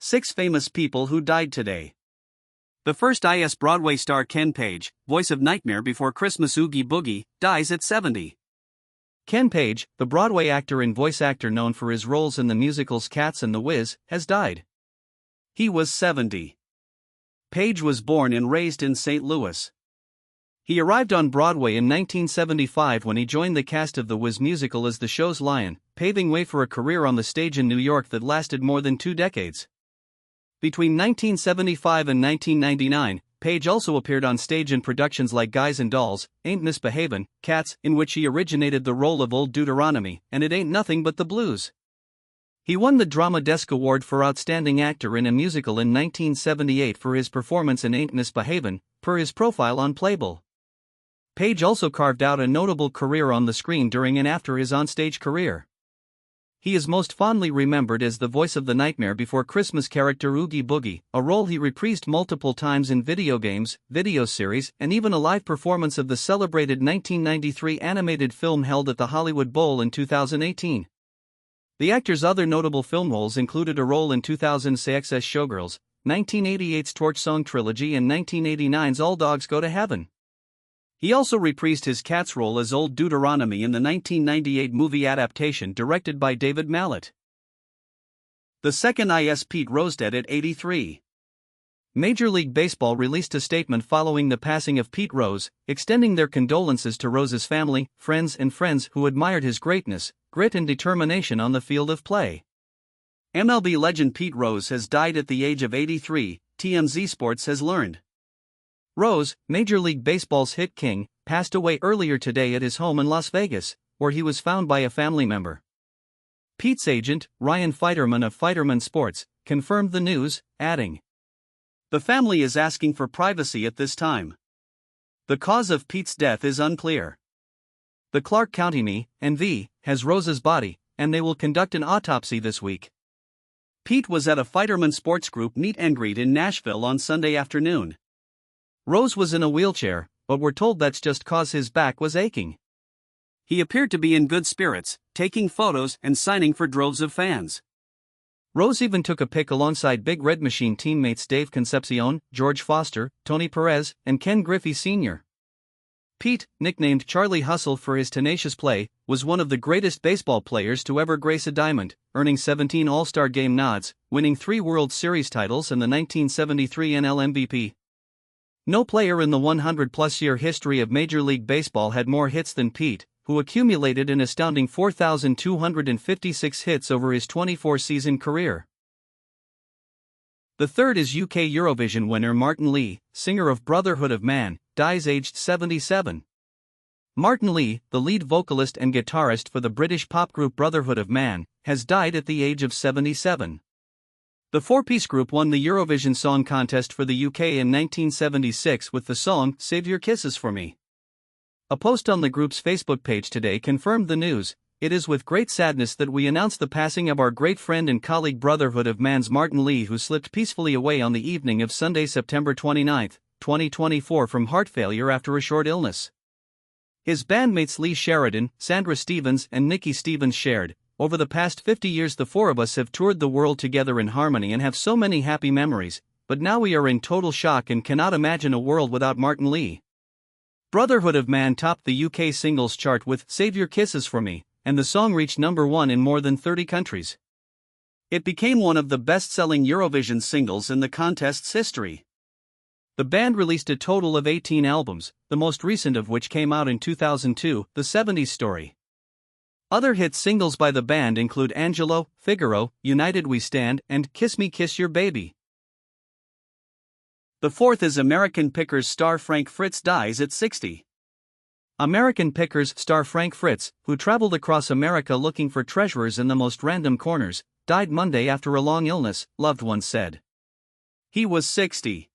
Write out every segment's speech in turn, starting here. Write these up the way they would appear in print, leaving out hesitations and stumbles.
6 famous people who died today. The first is Broadway star Ken Page, voice of Nightmare Before Christmas Oogie Boogie, dies at 70. Ken Page, the Broadway actor and voice actor known for his roles in the musicals Cats and The Wiz, has died. He was 70. Page was born and raised in St. Louis. He arrived on Broadway in 1975 when he joined the cast of The Wiz musical as the show's lion, paving way for a career on the stage in New York that lasted more than 2 decades. Between 1975 and 1999, Page also appeared on stage in productions like Guys and Dolls, Ain't Misbehavin, Cats, in which he originated the role of Old Deuteronomy, and It Ain't Nothing But the Blues. He won the Drama Desk Award for Outstanding Actor in a Musical in 1978 for his performance in Ain't Misbehavin, per his profile on Playbill. Page also carved out a notable career on the screen during and after his onstage career. He is most fondly remembered as the voice of the Nightmare Before Christmas character Oogie Boogie, a role he reprised multiple times in video games, video series, and even a live performance of the celebrated 1993 animated film held at the Hollywood Bowl in 2018. The actor's other notable film roles included a role in 2006's Showgirls, 1988's Torch Song Trilogy, and 1989's All Dogs Go to Heaven. He also reprised his Cats role as Old Deuteronomy in the 1998 movie adaptation directed by David Mallet. The second is Pete RoseDead at 83. Major League Baseball released a statement following the passing of Pete Rose, extending their condolences to Rose's family, friends who admired his greatness, grit and determination on the field of play. MLB legend Pete Rose has died at the age of 83, TMZ Sports has learned. Rose, Major League Baseball's hit king, passed away earlier today at his home in Las Vegas, where he was found by a family member. Pete's agent, Ryan Fighterman of Fighterman Sports, confirmed the news, adding, "The family is asking for privacy at this time. The cause of Pete's death is unclear. The Clark County NV has Rose's body, and they will conduct an autopsy this week." Pete was at a Fighterman Sports Group meet and greet in Nashville on Sunday afternoon. Rose was in a wheelchair, but we're told that's just cause his back was aching. He appeared to be in good spirits, taking photos and signing for droves of fans. Rose even took a pic alongside Big Red Machine teammates Dave Concepcion, George Foster, Tony Perez, and Ken Griffey Sr. Pete, nicknamed Charlie Hustle for his tenacious play, was one of the greatest baseball players to ever grace a diamond, earning 17 All-Star Game nods, winning 3 World Series titles and the 1973 NL MVP. No player in the 100-plus-year history of Major League Baseball had more hits than Pete, who accumulated an astounding 4,256 hits over his 24-season career. The third is UK Eurovision winner Martin Lee, singer of Brotherhood of Man, dies aged 77. Martin Lee, the lead vocalist and guitarist for the British pop group Brotherhood of Man, has died at the age of 77. The 4-piece group won the Eurovision Song Contest for the UK in 1976 with the song Save Your Kisses for Me. A post on the group's Facebook page today confirmed the news. "It is with great sadness that we announce the passing of our great friend and colleague Brotherhood of Man's Martin Lee, who slipped peacefully away on the evening of Sunday, September 29, 2024 from heart failure after a short illness." His bandmates Lee Sheridan, Sandra Stevens and Nikki Stevens shared, "Over the past 50 years the 4 of us have toured the world together in harmony and have so many happy memories, but now we are in total shock and cannot imagine a world without Martin Lee." Brotherhood of Man topped the UK singles chart with Save Your Kisses for Me, and the song reached number 1 in more than 30 countries. It became one of the best-selling Eurovision singles in the contest's history. The band released a total of 18 albums, the most recent of which came out in 2002, The 70s Story. Other hit singles by the band include Angelo, Figaro, United We Stand, and Kiss Me Kiss Your Baby. The fourth is American Pickers star Frank Fritz dies at 60. American Pickers star Frank Fritz, who traveled across America looking for treasures in the most random corners, died Monday after a long illness, loved ones said. He was 60.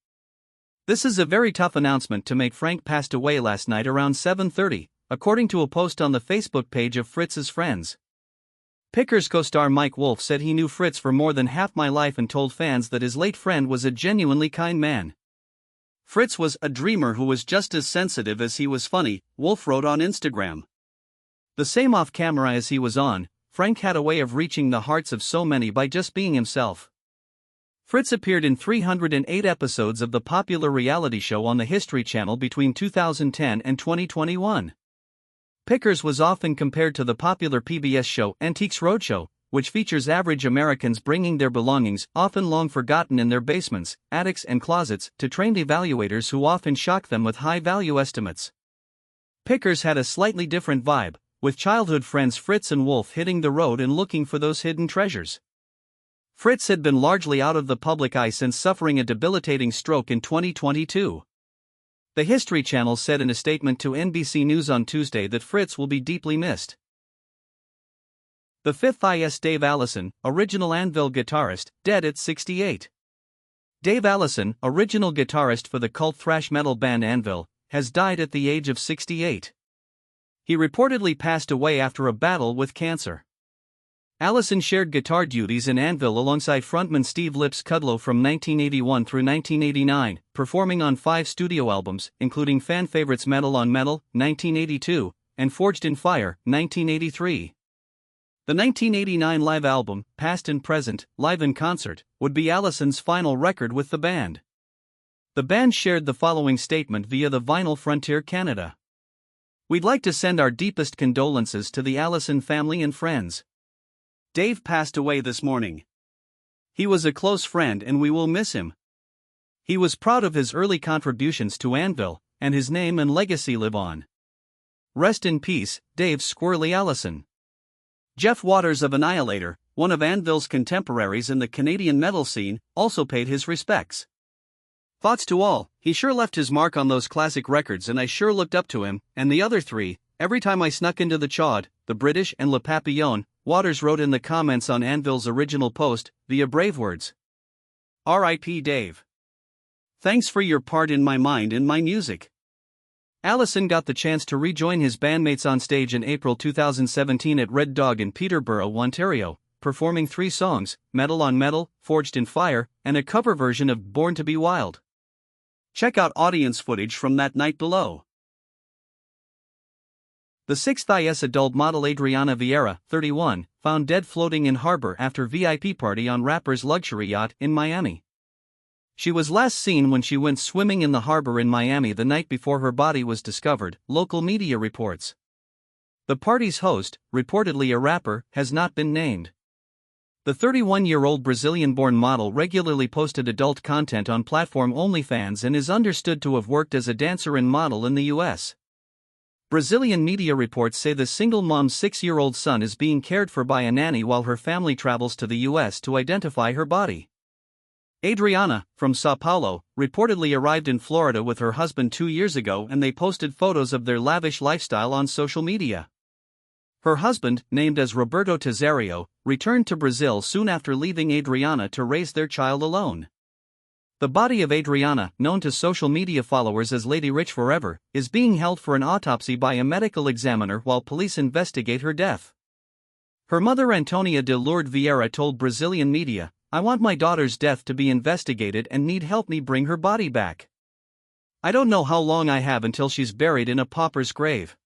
"This is a very tough announcement to make. Frank passed away last night around 7:30. According to a post on the Facebook page of Fritz's friends. Pickers co-star Mike Wolfe said he knew Fritz for more than half my life and told fans that his late friend was a genuinely kind man. Fritz was a dreamer who was just as sensitive as he was funny, Wolfe wrote on Instagram. The same off camera as he was on, Frank had a way of reaching the hearts of so many by just being himself. Fritz appeared in 308 episodes of the popular reality show on the History Channel between 2010 and 2021. Pickers was often compared to the popular PBS show Antiques Roadshow, which features average Americans bringing their belongings, often long forgotten in their basements, attics and closets, to trained evaluators who often shock them with high-value estimates. Pickers had a slightly different vibe, with childhood friends Fritz and Wolf hitting the road and looking for those hidden treasures. Fritz had been largely out of the public eye since suffering a debilitating stroke in 2022. The History Channel said in a statement to NBC News on Tuesday that Fritz will be deeply missed. The fifth is Dave Allison, original Anvil guitarist, dead at 68. Dave Allison, original guitarist for the cult thrash metal band Anvil, has died at the age of 68. He reportedly passed away after a battle with cancer. Allison shared guitar duties in Anvil alongside frontman Steve Lips Kudlow from 1981 through 1989, performing on 5 studio albums, including fan favorites Metal on Metal, 1982, and Forged in Fire, 1983. The 1989 live album, Past and Present, Live in Concert, would be Allison's final record with the band. The band shared the following statement via the Vinyl Frontier Canada. "We'd like to send our deepest condolences to the Allison family and friends. Dave passed away this morning. He was a close friend and we will miss him. He was proud of his early contributions to Anvil, and his name and legacy live on. Rest in peace, Dave Squirrely Allison." Jeff Waters of Annihilator, one of Anvil's contemporaries in the Canadian metal scene, also paid his respects. "Thoughts to all, he sure left his mark on those classic records and I sure looked up to him, and the other 3, every time I snuck into the Chaude, the British and Le Papillon," Waters wrote in the comments on Anvil's original post, via brave words. R.I.P. Dave. Thanks for your part in my mind and my music. Allison got the chance to rejoin his bandmates on stage in April 2017 at Red Dog in Peterborough, Ontario, performing 3 songs, Metal on Metal, Forged in Fire, and a cover version of Born to be Wild. Check out audience footage from that night below. The 6th IS adult model Adriana Vieira, 31, found dead floating in harbor after VIP party on rapper's luxury yacht in Miami. She was last seen when she went swimming in the harbor in Miami the night before her body was discovered, local media reports. The party's host, reportedly a rapper, has not been named. The 31-year-old Brazilian-born model regularly posted adult content on platform OnlyFans and is understood to have worked as a dancer and model in the U.S. Brazilian media reports say the single mom's 6-year-old son is being cared for by a nanny while her family travels to the U.S. to identify her body. Adriana, from Sao Paulo, reportedly arrived in Florida with her husband 2 years ago and they posted photos of their lavish lifestyle on social media. Her husband, named as Roberto Tezario, returned to Brazil soon after leaving Adriana to raise their child alone. The body of Adriana, known to social media followers as Lady Rich Forever, is being held for an autopsy by a medical examiner while police investigate her death. Her mother Antonia de Lourdes Vieira told Brazilian media, "I want my daughter's death to be investigated and need help me bring her body back. I don't know how long I have until she's buried in a pauper's grave.